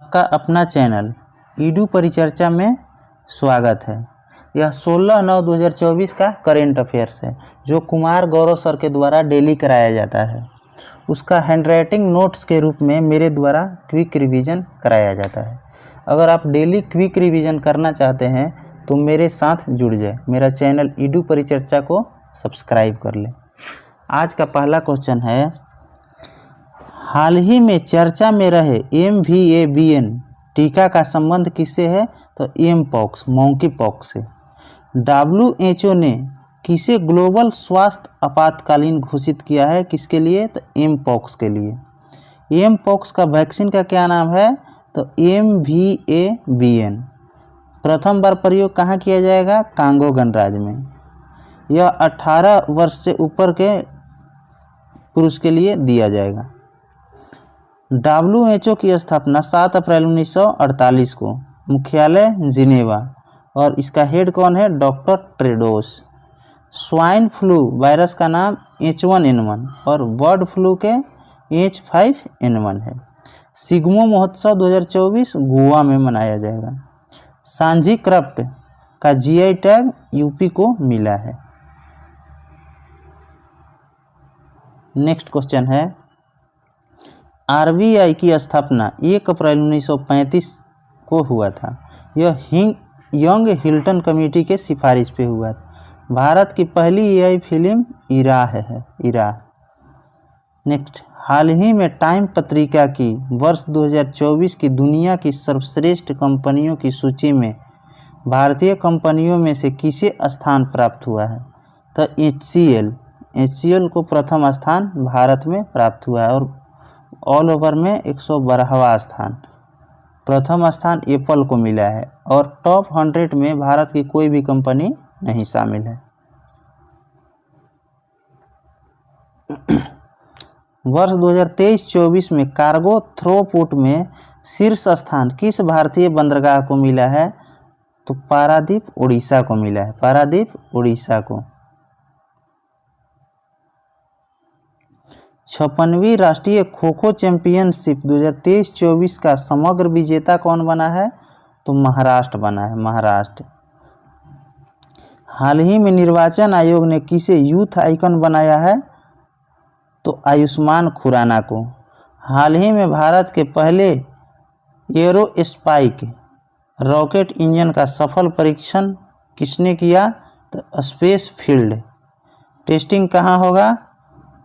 आपका अपना channel Edu परिचर्चा में स्वागत है। यह 16/9/2024 का करेंट अफेयर्स है जो कुमार गौरव सर के द्वारा डेली कराया जाता है। उसका हैंडराइटिंग नोट्स के रूप में मेरे द्वारा क्विक रिवीजन कराया जाता है। अगर आप डेली क्विक रिवीजन करना चाहते हैं तो मेरे साथ जुड़ जाए। मेरा चैनल ईडू परिचर्चा को सब्सक्राइब कर लें। आज का पहला क्वेश्चन है, हाल ही में चर्चा में रहे MVABN टीका का संबंध किससे है? तो एम पॉक्स, मॉन्की पॉक्स से। WHO ने किसे ग्लोबल स्वास्थ्य आपातकालीन घोषित किया है? किसके लिए? तो एम पॉक्स के लिए। एम पॉक्स का वैक्सीन का क्या नाम है? तो MVABN। प्रथम बार प्रयोग कहाँ किया जाएगा? कांगो गणराज्य में। यह 18 वर्ष से ऊपर के पुरुष के लिए दिया जाएगा। WHO की स्थापना 7 अप्रैल 1948 को, मुख्यालय जिनेवा, और इसका हेड कौन है? Doctor Tedros. Swine flu virus का नाम H1N1 और बर्ड फ्लू के H5N1 है। सिग्मो महोत्सव 2024 गोवा में मनाया जाएगा। सांझी क्राफ्ट का GI टैग यूपी को मिला है। नेक्स्ट क्वेश्चन है, RBI की स्थापना 1 अप्रैल 1935 को हुआ था। यह यंग हिल्टन कमेटी के सिफारिश पे हुआ था। भारत की पहली AI फिल्म इरा है। इरा। नेक्स्ट, हाल ही में टाइम पत्रिका की वर्ष 2024 की दुनिया की सर्वश्रेष्ठ कंपनियों की सूची में भारतीय कंपनियों में से किसे स्थान प्राप्त हुआ है? तो HCL को प्रथम स्थान भारत में प्राप्त हुआ है और ऑल ओवर में 112वां स्थान। प्रथम स्थान एप्पल को मिला है और टॉप 100 में भारत की कोई भी कंपनी नहीं शामिल है। वर्ष 2023-24 में कार्गो थ्रोपुट में शीर्ष स्थान किस भारतीय बंदरगाह को मिला है? तो पारादीप उड़ीसा को मिला है। पारादीप उड़ीसा को। 56वीं राष्ट्रीय खो खो चैंपियनशिप 2023-24 का समग्र विजेता कौन बना है? तो महाराष्ट्र बना है। महाराष्ट्र। हाल ही में निर्वाचन आयोग ने किसे यूथ आइकन बनाया है? तो आयुष्मान खुराना को। हाल ही में भारत के पहले एरोस्पाइक रॉकेट इंजन का सफल परीक्षण किसने किया? तो स्पेस फील्ड। टेस्टिंग कहाँ होगा?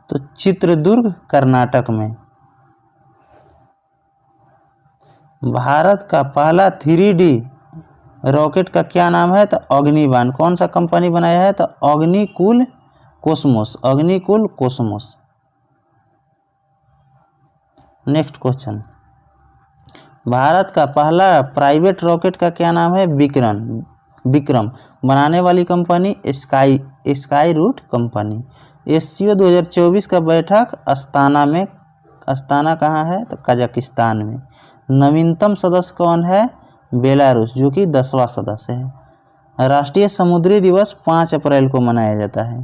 तो चित्रदुर्ग, कर्नाटक में। भारत का पहला 3D रॉकेट का क्या नाम है? तो अग्निबाण। कौन सा कंपनी बनाया है? तो Agnikul Cosmos. Agnikul Cosmos. Next question, Bharat का पहला प्राइवेट रॉकेट का क्या नाम है? विक्रम। बनाने वाली company Skyroot company. SCO 2024 का बैठक अस्ताना कहाँ है? तो कजाकिस्तान में। नवीनतम सदस्य कौन है? बेलारूस, जो कि 10वां सदस्य है। राष्ट्रीय समुद्री दिवस 5 अप्रैल को मनाया जाता है।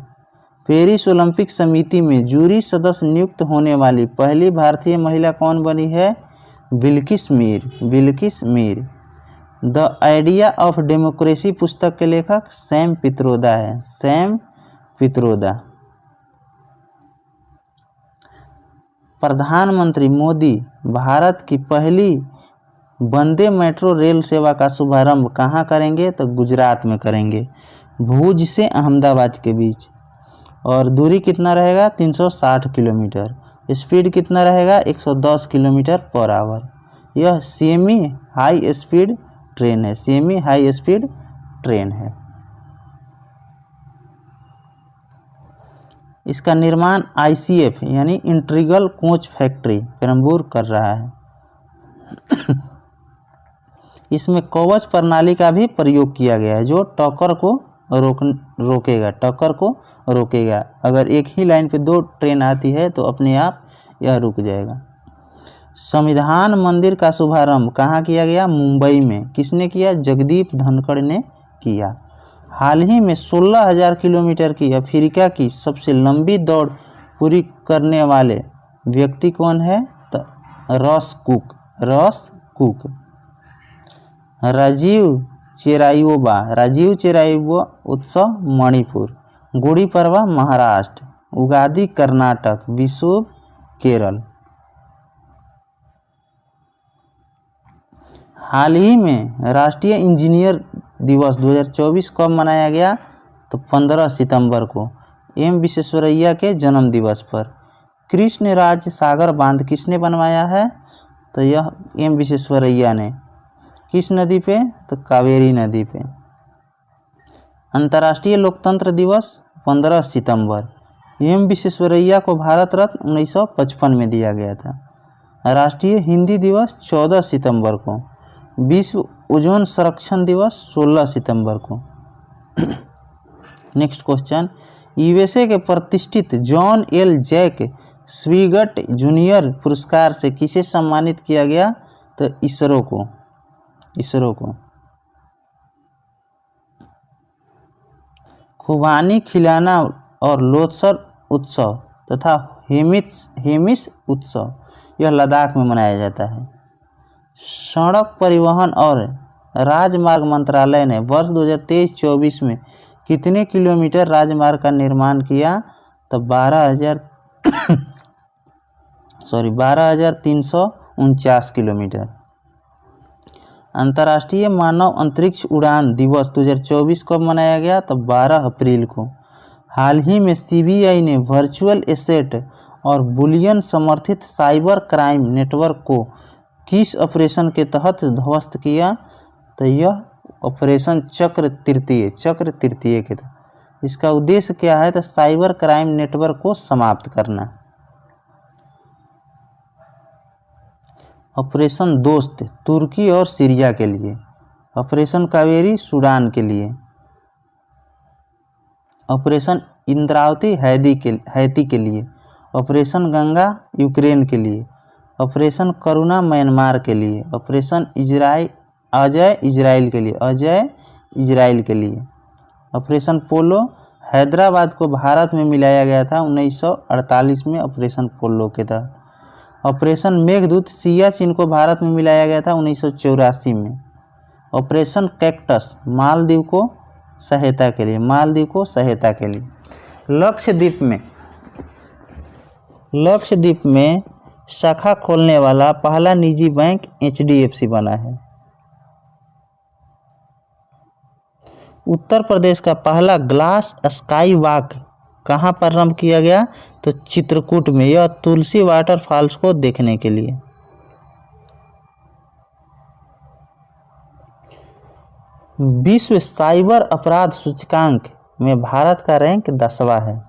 पेरिस ओलंपिक समिति में जूरी सदस्य नियुक्त होने वाली पहली भारतीय महिला कौन बनी है? Bilkis Mir. The idea of democracy पुस्तक के लेखक सैम पित्रोदा है। सैम पित्रोदा। प्रधानमंत्री मोदी भारत की पहली वंदे मेट्रो रेल सेवा का शुभारंभ कहाँ करेंगे? तो गुजरात में करेंगे, भुज से अहमदाबाद के बीच। और दूरी कितना रहेगा? 360 किलोमीटर। स्पीड कितना रहेगा? 110 किलोमीटर पर आवर। यह सेमी हाई स्पीड ट्रेन है। सेमी हाई स्पीड ट्रेन है। इसका निर्माण ICF यानी इंटीग्रल कोच फैक्ट्री पेरम्बूर कर रहा है। इसमें कवच प्रणाली का भी प्रयोग किया गया है जो टक्कर को रोकेगा। अगर एक ही लाइन पे 2 ट्रेन आती है तो अपने आप यह रुक जाएगा। संविधान मंदिर का शुभारंभ कहाँ किया गया? मुंबई में। किसने किया? जगदीप धनखड़ ने किया। हाल ही में 16,000 किलोमीटर की अफ्रीका की सबसे लंबी दौड़ पूरी करने वाले व्यक्ति कौन है? तो रॉस कुक। राजीव चेराइबो उत्सव मणिपुर। गुड़ी पड़वा महाराष्ट्र। उगादि कर्नाटक। विशु केरल। हाल ही में राष्ट्रीय इंजीनियर दिवस 2024 कब मनाया गया? तो 15 सितंबर को एम विश्वेश्वरैया के जन्म दिवस पर। कृष्ण राज सागर बांध किसने बनवाया है? तो यह एम विश्वेश्वरैया ने। किस नदी पे? तो कावेरी नदी पे। अंतर्राष्ट्रीय लोकतंत्र दिवस 15 सितंबर। एम विश्वेश्वरैया को भारत रत्न 1955 में दिया गया था। राष्ट्रीय हिंदी दिवस 14 सितंबर को। विश्व ओजोन संरक्षण दिवस 16 सितंबर को। नेक्स्ट क्वेश्चन, यूएसए के प्रतिष्ठित जॉन एल जैक स्विगट जूनियर पुरस्कार से किसे सम्मानित किया गया? तो इसरो को। खुबानी खिलाना और लोत्सर उत्सव तथा हेमिस उत्सव यह लद्दाख में मनाया जाता है। सड़क परिवहन और राजमार्ग मंत्रालय ने वर्ष 2023-24 में कितने किलोमीटर राजमार्ग का निर्माण किया? तो 12,349 किलोमीटर। अंतर्राष्ट्रीय मानव अंतरिक्ष उड़ान दिवस 2024 कब मनाया गया? तो 12 अप्रैल को। हाल ही में सीबीआई ने वर्चुअल एसेट और बुलियन समर्थित साइबर क्राइम नेटवर्क को किस ऑपरेशन के तहत ध्वस्त किया? तो यह ऑपरेशन चक्र तृतीय के तहत। इसका उद्देश्य क्या है? तो साइबर क्राइम नेटवर्क को समाप्त करना। ऑपरेशन दोस्त तुर्की और सीरिया के लिए। ऑपरेशन कावेरी सूडान के लिए। ऑपरेशन इंद्रावती हैती के लिए। ऑपरेशन गंगा यूक्रेन के लिए। ऑपरेशन करुणा म्यांमार के लिए। ऑपरेशन अजय इजराइल के लिए। ऑपरेशन पोलो हैदराबाद को भारत में मिलाया गया था 1948 में ऑपरेशन पोलो के तहत। ऑपरेशन मेघदूत सियाचिन को भारत में मिलाया गया था 1984 में। ऑपरेशन कैक्टस मालदीव को सहायता के लिए। लक्षद्वीप में शाखा खोलने वाला पहला निजी बैंक HDFC बना है। उत्तर प्रदेश का पहला ग्लास स्काई वॉक कहाँ प्रारंभ किया गया? तो चित्रकूट में। यह तुलसी वाटरफॉल्स को देखने के लिए। विश्व साइबर अपराध सूचकांक में भारत का रैंक 10वां है।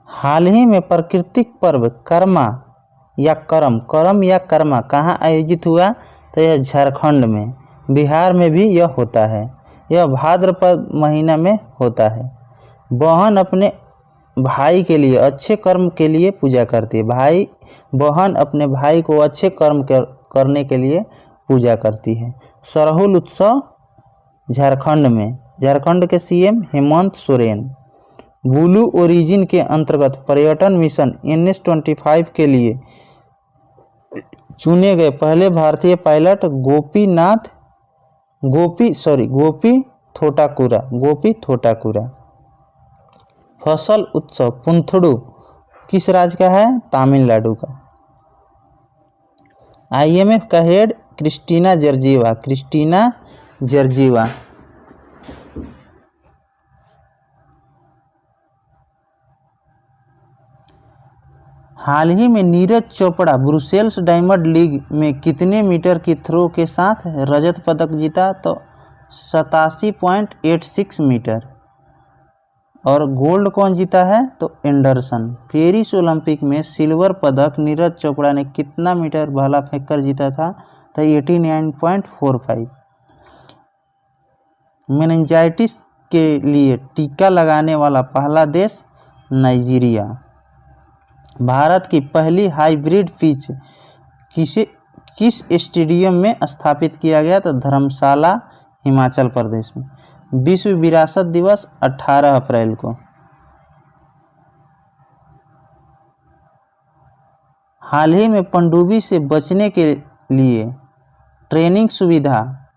हाल ही में प्राकृतिक पर्व कर्मा या कर्मा कहाँ आयोजित हुआ? तो यह झारखंड में। बिहार में भी यह होता है। यह भाद्रपद महीना में होता है। बहन अपने भाई के लिए अच्छे कर्म के लिए पूजा करती है। बहन अपने भाई को अच्छे कर्म करने के लिए पूजा करती है। सरहुल उत्सव झारखंड में। झारखंड के CM Hemant Soren. Blue origin के अंतर्गत पर्यटन मिशन NH-25 के लिए चुने गए पहले भारतीय पायलट गोपी थोटाकुरा। फसल उत्सव पुंथडू किस राज्य का है? तमिलनाडु का। IMF का हेड क्रिस्टीना जर्जीवा। हाल ही में Neeraj Chopra Brussels diamond league में कितने मीटर की थ्रो के साथ रजत पदक जीता? तो 87.86 मीटर। और गोल्ड कौन जीता है? तो एंडरसन। पेरिस ओलंपिक में सिल्वर पदक नीरज चोपड़ा ने कितना मीटर भाला फेंककर जीता था? तो 89.45। मेनिंजाइटिस के लिए टीका लगाने वाला पहला देश नाइजीरिया। भारत की पहली हाइब्रिड पिच किस स्टेडियम में स्थापित किया गया? तो धर्मशाला हिमाचल प्रदेश में। विश्व विरासत दिवस 18 अप्रैल को। हाल ही में पनडुब्बी से बचने के लिए ट्रेनिंग सुविधा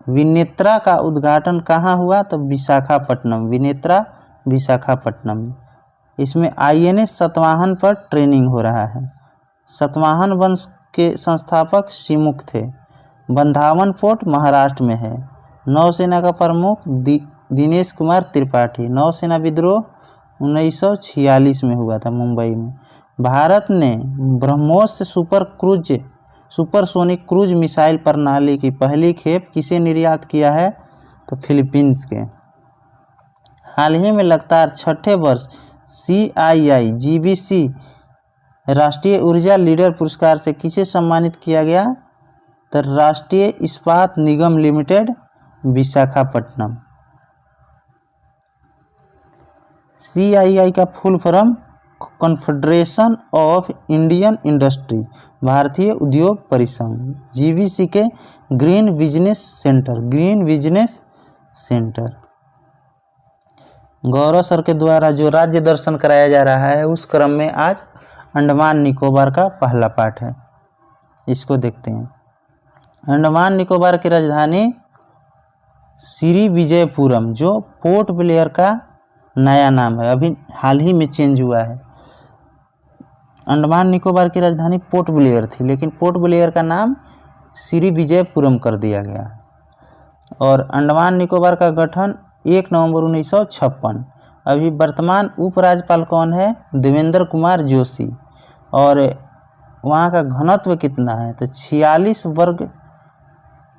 विनेत्रा का उद्घाटन कहाँ हुआ? तो विशाखापट्टनम, विनेत्रा विशाखापट्टनम। इसमें INS सतवाहन पर ट्रेनिंग हो रहा है। सतवाहन वंश के संस्थापक सिमुक थे। बंधावन फोर्ट महाराष्ट्र में है। नौसेना का प्रमुख दिनेश कुमार त्रिपाठी। नौसेना विद्रोह 1946 में हुआ था मुंबई में। भारत ने ब्रह्मोस सुपरसोनिक क्रूज मिसाइल प्रणाली की पहली खेप किसे निर्यात किया है? तो फिलीपींस के। हाल ही में लगातार छठे वर्ष CII-GBC राष्ट्रीय ऊर्जा लीडर पुरस्कार से किसे सम्मानित किया गया? तो राष्ट्रीय इस्पात निगम लिमिटेड विशाखापट्टनम। CII का full form confederation of Indian industry, भारतीय उद्योग परिसंघ। GBC के ग्रीन बिजनेस सेंटर। गौरव सर के द्वारा जो राज्य दर्शन कराया जा रहा है उस क्रम में आज अंडमान निकोबार का पहला पाठ है, इसको देखते हैं। अंडमान निकोबार की राजधानी श्रीविजयपुरम, जो पोर्ट ब्लेयर का नया नाम है, अभी हाल ही में चेंज हुआ है। अंडमान निकोबार की राजधानी पोर्ट ब्लेयर थी, लेकिन पोर्ट ब्लेयर का नाम श्रीविजयपुरम कर दिया गया। और अंडमान निकोबार का गठन 1 नवंबर 1956। अभी वर्तमान उपराज्यपाल कौन है? देवेंद्र कुमार जोशी। और वहाँ का घनत्व कितना है? तो 46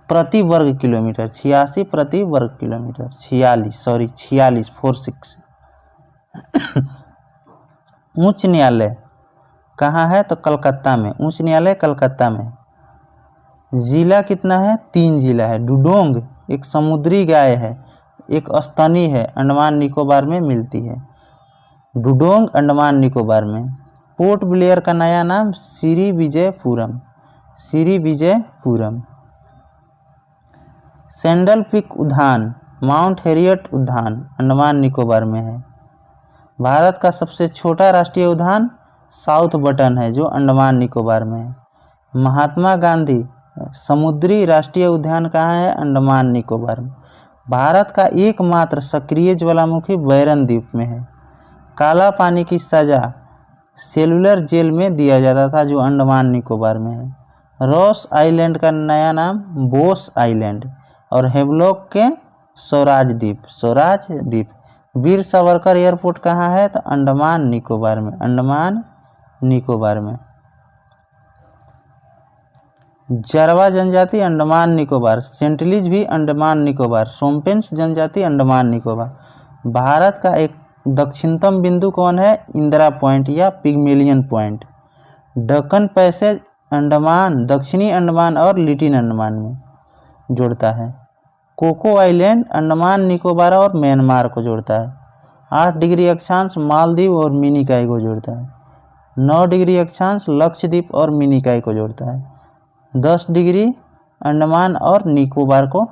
प्रति वर्ग किलोमीटर, 86 प्रति वर्ग किलोमीटर, 46। उच्च न्यायालय कहाँ है? तो कलकत्ता में। उच्च न्यायालय कलकत्ता में। जिला कितना है? 3 जिला है। डुडोंग एक समुद्री गाय है, एक स्तनी है, अंडमान निकोबार में मिलती है। डुडोंग अंडमान निकोबार में। पोर्ट ब्लेयर का नया नाम श्रीविजयपुरम। सैंडल पीक उद्यान, माउंट हैरियट उद्यान अंडमान निकोबार में है। भारत का सबसे छोटा राष्ट्रीय उद्यान साउथ बटन है, जो अंडमान निकोबार में है। महात्मा गांधी समुद्री राष्ट्रीय उद्यान कहाँ है? अंडमान निकोबार में। भारत का एकमात्र सक्रिय ज्वालामुखी बैरन द्वीप में है। काला पानी की सजा सेलुलर जेल में दिया जाता था, जो अंडमान निकोबार में है। रॉस आइलैंड का नया नाम बोस आइलैंड। और हेवलॉक के स्वराज द्वीप। वीर सावरकर एयरपोर्ट कहाँ है? तो अंडमान निकोबार में। जारवा जनजाति अंडमान निकोबार। सेंटिलीज भी अंडमान निकोबार। सोम्पेन्स जनजाति अंडमान निकोबार। भारत का एक दक्षिणतम बिंदु कौन है? इंदिरा पॉइंट या Pygmalion point. Deccan passage Andaman, दक्षिणी अंडमान और लिटिल अंडमान में जोड़ता है। कोको आइलैंड अंडमान निकोबार और म्यांमार को जोड़ता है। 8 डिग्री अक्षांश मालदीव और मिनिकॉय को जोड़ता है। 9 डिग्री अक्षांश लक्षद्वीप और मिनिकॉय को जोड़ता है। 10 डिग्री अंडमान और निकोबार को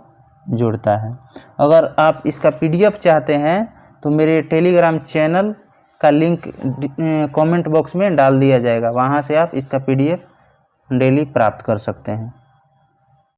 जोड़ता है। अगर आप इसका PDF चाहते हैं तो मेरे टेलीग्राम चैनल का लिंक कमेंट बॉक्स में डाल दिया जाएगा, वहाँ से आप इसका PDF डेली प्राप्त कर सकते हैं।